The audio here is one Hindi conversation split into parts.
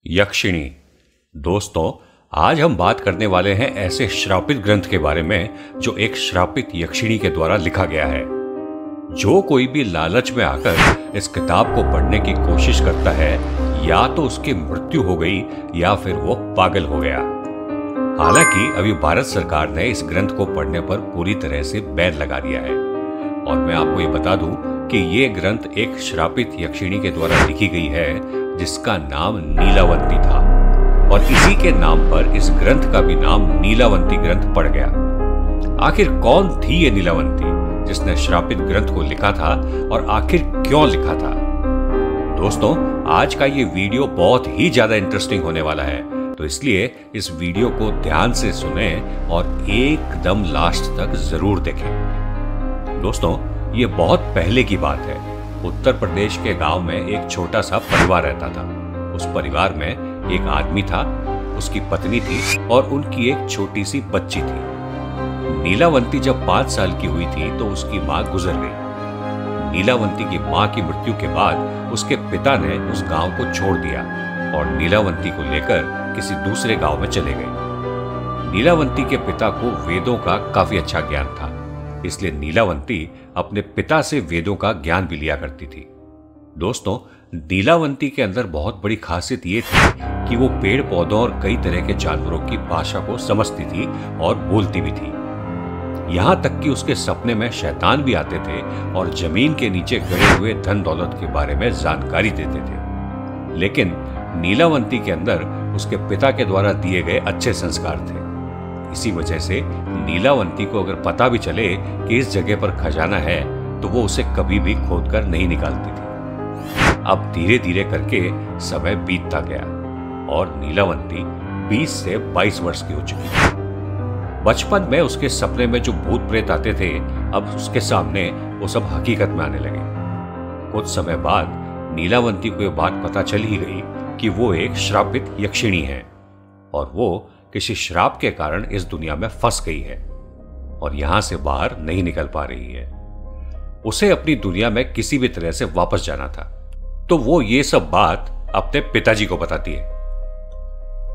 यक्षिणी। दोस्तों, आज हम बात करने वाले हैं ऐसे श्रापित ग्रंथ के बारे में जो एक श्रापित यक्षिणी के द्वारा लिखा गया है। जो कोई भी लालच में आकर इस किताब को पढ़ने की कोशिश करता है, या तो उसकी मृत्यु हो गई या फिर वो पागल हो गया। हालांकि अभी भारत सरकार ने इस ग्रंथ को पढ़ने पर पूरी तरह से बैन लगा दिया है। और मैं आपको ये बता दूं कि ये ग्रंथ एक श्रापित यक्षिणी के द्वारा लिखी गई है जिसका नाम नीलावंती था, और इसी के नाम पर इस ग्रंथ का भी नाम नीलावंती ग्रंथ पड़ गया। आखिर कौन थी ये नीलावंती जिसने श्रापित ग्रंथ को लिखा था, और आखिर क्यों लिखा था? दोस्तों, आज का ये वीडियो बहुत ही ज्यादा इंटरेस्टिंग होने वाला है, तो इसलिए इस वीडियो को ध्यान से सुनें और एकदम लास्ट तक जरूर देखें। दोस्तों, ये बहुत पहले की बात है। उत्तर प्रदेश के गांव में एक छोटा सा परिवार रहता था। उस परिवार में एक आदमी था, उसकी पत्नी थी और उनकी एक छोटी सी बच्ची थी। नीलावंती जब 5 साल की हुई थी तो उसकी माँ गुजर गई। नीलावंती की माँ की मृत्यु के बाद उसके पिता ने उस गांव को छोड़ दिया और नीलावंती को लेकर किसी दूसरे गांव में चले गए। नीलावंती के पिता को वेदों का काफी अच्छा ज्ञान था, इसलिए नीलावंती अपने पिता से वेदों का ज्ञान भी लिया करती थी। दोस्तों, नीलावंती के अंदर बहुत बड़ी खासियत ये थी कि वो पेड़ पौधों और कई तरह के जानवरों की भाषा को समझती थी और बोलती भी थी। यहां तक कि उसके सपने में शैतान भी आते थे और जमीन के नीचे गड़े हुए धन दौलत के बारे में जानकारी देते थे। लेकिन नीलावंती के अंदर उसके पिता के द्वारा दिए गए अच्छे संस्कार थे। इसी वजह से नीलावंती को अगर पता भी चले कि इस जगह पर खजाना है तो वो उसे कभी भी खोदकर नहीं निकालती थी। अब धीरे धीरे करके समय बीतता गया और नीलावंती 20 से 22 वर्ष की हो चुकी थी। बचपन में उसके सपने में जो भूत प्रेत आते थे, अब उसके सामने वो सब हकीकत में आने लगे। कुछ समय बाद नीलावंती को ये बात पता चल ही गई कि वो एक श्रापित यक्षिणी है और वो किसी श्राप के कारण इस दुनिया में फंस गई है और यहां से बाहर नहीं निकल पा रही है। उसे अपनी दुनिया में किसी भी तरह से वापस जाना था, तो वो ये सब बात अपने पिताजी को बताती है।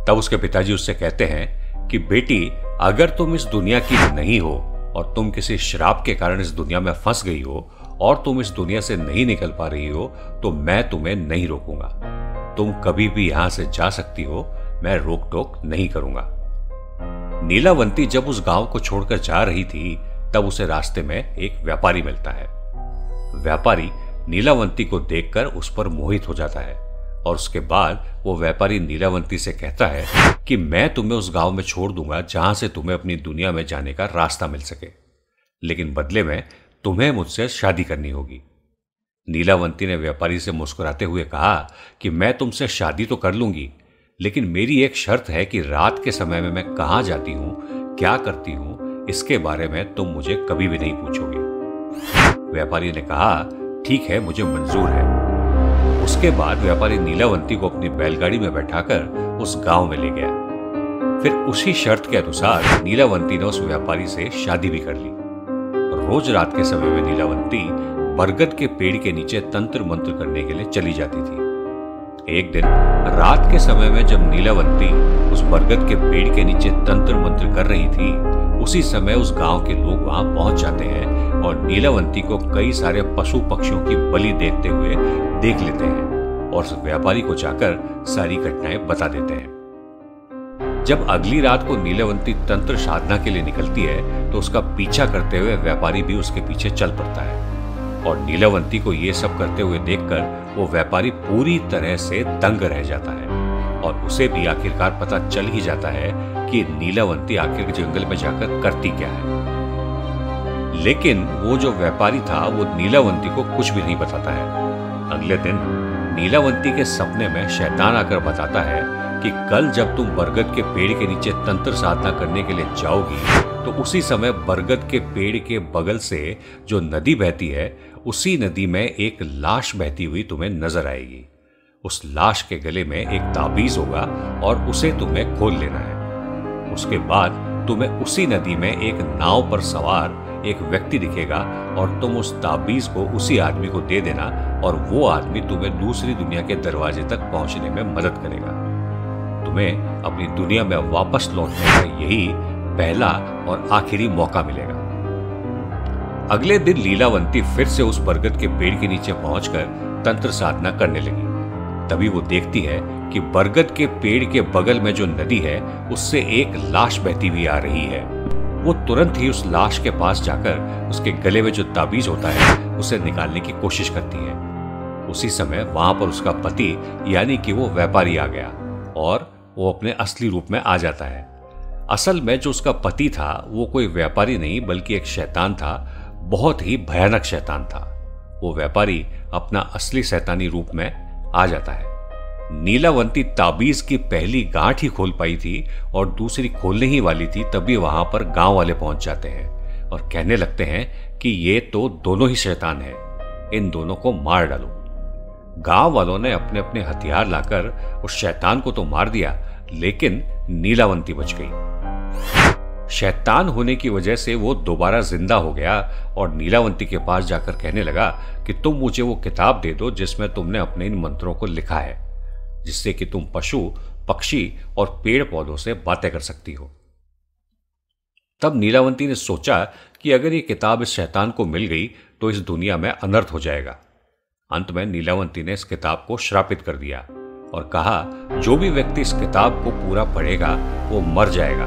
तब उसके पिताजी उससे कहते हैं कि बेटी, अगर तुम इस दुनिया की नहीं हो और तुम किसी श्राप के कारण इस दुनिया में फंस गई हो और तुम इस दुनिया से नहीं निकल पा रही हो, तो मैं तुम्हें नहीं रोकूंगा। तुम कभी भी यहां से जा सकती हो, मैं रोक टोक नहीं करूंगा। नीलावंती जब उस गांव को छोड़कर जा रही थी, तब उसे रास्ते में एक व्यापारी मिलता है। व्यापारी नीलावंती को देखकर उस पर मोहित हो जाता है और उसके बाद वो व्यापारी नीलावंती से कहता है कि मैं तुम्हें उस गांव में छोड़ दूंगा जहां से तुम्हें अपनी दुनिया में जाने का रास्ता मिल सके, लेकिन बदले में तुम्हें मुझसे शादी करनी होगी। नीलावंती ने व्यापारी से मुस्कुराते हुए कहा कि मैं तुमसे शादी तो कर लूंगी, लेकिन मेरी एक शर्त है कि रात के समय में मैं कहां जाती हूं, क्या करती हूं, इसके बारे में तुम मुझे कभी भी नहीं पूछोगे। व्यापारी ने कहा, ठीक है, मुझे मंजूर है। उसके बाद व्यापारी नीलावंती को अपनी बैलगाड़ी में बैठाकर उस गांव में ले गया। फिर उसी शर्त के अनुसार नीलावंती ने उस व्यापारी से शादी भी कर ली। रोज रात के समय में नीलावंती बरगद के पेड़ के नीचे तंत्र मंत्र करने के लिए चली जाती थी। एक दिन रात के समय में जब नीलावंती उस बरगद के पेड़ के नीचे तंत्र मंत्र कर रही थी, उसी समय उस गांव के लोग वहां पहुंच जाते हैं और नीलावंती को कई सारे पशु पक्षियों की बलि देते हुए देख लेते हैं और उस व्यापारी को जाकर सारी घटनाएं बता देते हैं। जब अगली रात को नीलावंती तंत्र साधना के लिए निकलती है तो उसका पीछा करते हुए व्यापारी भी उसके पीछे चल पड़ता है और नीलावंती को ये सब करते हुए देखकर वो व्यापारी पूरी तरह से दंग रह जाता है और उसे भी आखिरकार पता चल ही जाता है कि नीलावंती आखिर जंगल में जाकर करती क्या है। लेकिन वो जो व्यापारी था वो नीलावंती को कुछ भी नहीं बताता है। अगले दिन नीलावंती के सपने में शैतान आकर बताता है कि कल जब तुम बरगद के पेड़ के नीचे तंत्र साधना करने के लिए जाओगी तो उसी समय बरगद के पेड़ के बगल से जो नदी बहती है, उसी नदी में एक लाश बहती हुई तुम्हें नजर आएगी। उस लाश के गले में एक ताबीज होगा और उसे तुम्हें खोल लेना है। उसके बाद तुम्हें उसी नदी में एक नाव पर सवार एक व्यक्ति दिखेगा और तुम उस ताबीज को उसी आदमी को दे देना और वो आदमी तुम्हें दूसरी दुनिया के दरवाजे तक पहुंचने में मदद करेगा। तुम्हें अपनी दुनिया में वापस लौटने का यही पहला और आखिरी मौका मिलेगा। अगले दिन लीलावंती फिर से उस बरगद के पेड़ के नीचे पहुंचकर तंत्र साधना करने लगी। तभी वो देखती है कि बरगद के पेड़ के बगल में जो नदी है उससे एक लाश बहती हुई आ रही है। वो तुरंत ही उस लाश के पास जाकर उसके गले में जो ताबीज होता है उसे निकालने की कोशिश करती है। उसी समय वहां पर उसका पति यानी कि वो व्यापारी आ गया और वो अपने असली रूप में आ जाता है। असल में जो उसका पति था वो कोई व्यापारी नहीं बल्कि एक शैतान था, बहुत ही भयानक शैतान था। वो व्यापारी अपना असली शैतानी रूप में आ जाता है। नीलावंती ताबीज की पहली गांठ ही खोल पाई थी और दूसरी खोलने ही वाली थी, तभी वहां पर गांव वाले पहुंच जाते हैं और कहने लगते हैं कि ये तो दोनों ही शैतान हैं, इन दोनों को मार डालो। गांव वालों ने अपने अपने हथियार लाकर उस शैतान को तो मार दिया, लेकिन नीलावंती बच गई। शैतान होने की वजह से वो दोबारा जिंदा हो गया और नीलावंती के पास जाकर कहने लगा कि तुम मुझे वो किताब दे दो जिसमें तुमने अपने इन मंत्रों को लिखा है, जिससे कि तुम पशु, पक्षी और पेड़ पौधों से बातें कर सकती हो। तब नीलावंती ने सोचा कि अगर ये किताब इस शैतान को मिल गई तो इस दुनिया में अनर्थ हो जाएगा। अंत में नीलावंती ने इस किताब को श्रापित कर दिया और कहा जो भी व्यक्ति इस किताब को पूरा पढ़ेगा वो मर जाएगा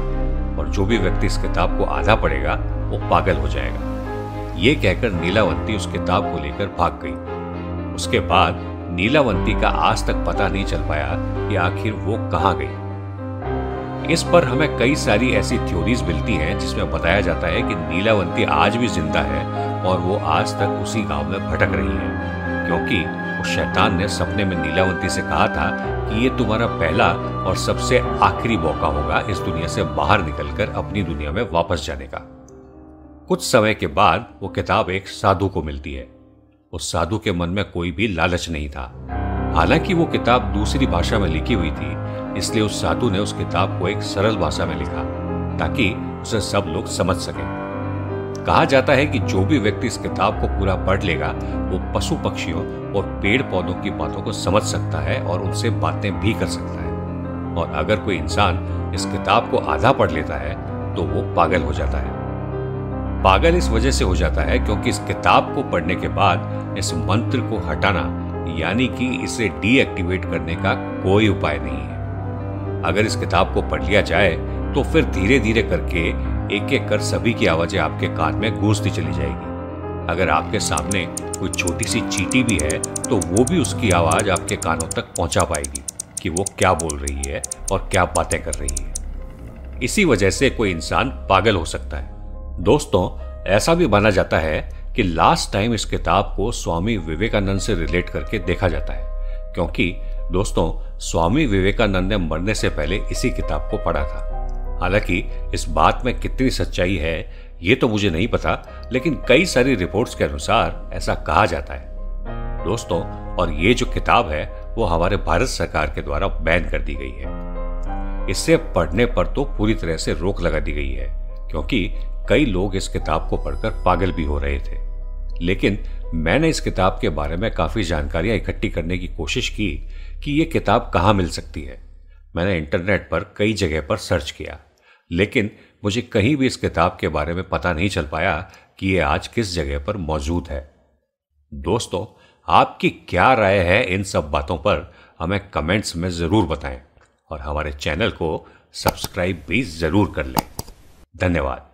और जो भी व्यक्ति इस किताब को आधा पढ़ेगा वो पागल हो जाएगा। ये कहकर नीलावंती उस किताब को लेकर भाग गई। उसके बाद नीलावंती का आज तक पता नहीं चल पाया कि आखिर वो कहां गई। इस पर हमें कई सारी ऐसी थ्योरीज मिलती हैं जिसमें बताया जाता है कि नीलावंती आज भी जिंदा है और वो आज तक उसी गांव में भटक रही है, क्योंकि उस शैतान ने सपने में नीलावंती से कहा था कि ये तुम्हारा पहला और सबसे आखिरी मौका होगा इस दुनिया से बाहर निकलकर अपनी दुनिया में वापस जाने का। कुछ समय के बाद वो किताब एक साधु को मिलती है। उस साधु के मन में कोई भी लालच नहीं था। हालांकि वो किताब दूसरी भाषा में लिखी हुई थी, इसलिए उस साधु ने उस किताब को एक सरल भाषा में लिखा ताकि उसे सब लोग समझ सकें। कहा जाता है कि जो भी व्यक्ति इस किताब को पूरा पढ़ लेगा वो पशु पक्षियों और पेड़ पौधों की बातों को समझ सकता है और उनसे बातें भी कर सकता है। और अगर कोई इंसान इस किताब को आधा पढ़ लेता है तो वो पागल हो जाता है। पागल इस वजह से हो जाता है क्योंकि इस किताब को पढ़ने के बाद इस मंत्र को हटाना यानी कि इसे डीएक्टिवेट करने का कोई उपाय नहीं है। अगर इस किताब को पढ़ लिया जाए तो फिर धीरे धीरे करके एक एक कर सभी की आवाजें आपके कान में गूंजती चली जाएगी। अगर आपके सामने कोई छोटी सी चींटी भी है तो वो भी उसकी आवाज आपके कानों तक पहुंचा पाएगी कि वो क्या बोल रही है और क्या बातें कर रही है। इसी वजह से कोई इंसान पागल हो सकता है। दोस्तों, ऐसा भी माना जाता है कि लास्ट टाइम इस किताब को स्वामी विवेकानंद से रिलेट करके देखा जाता है, क्योंकि दोस्तों स्वामी विवेकानंद ने मरने से पहले इसी किताब को पढ़ा था। हालांकि इस बात में कितनी सच्चाई है ये तो मुझे नहीं पता, लेकिन कई सारी रिपोर्ट्स के अनुसार ऐसा कहा जाता है। दोस्तों, और ये जो किताब है वो हमारे भारत सरकार के द्वारा बैन कर दी गई है। इससे पढ़ने पर तो पूरी तरह से रोक लगा दी गई है, क्योंकि कई लोग इस किताब को पढ़कर पागल भी हो रहे थे। लेकिन मैंने इस किताब के बारे में काफी जानकारियां इकट्ठी करने की कोशिश की कि ये किताब कहाँ मिल सकती है। मैंने इंटरनेट पर कई जगह पर सर्च किया, लेकिन मुझे कहीं भी इस किताब के बारे में पता नहीं चल पाया कि ये आज किस जगह पर मौजूद है। दोस्तों, आपकी क्या राय है इन सब बातों पर हमें कमेंट्स में जरूर बताएं और हमारे चैनल को सब्सक्राइब भी जरूर कर लें। धन्यवाद।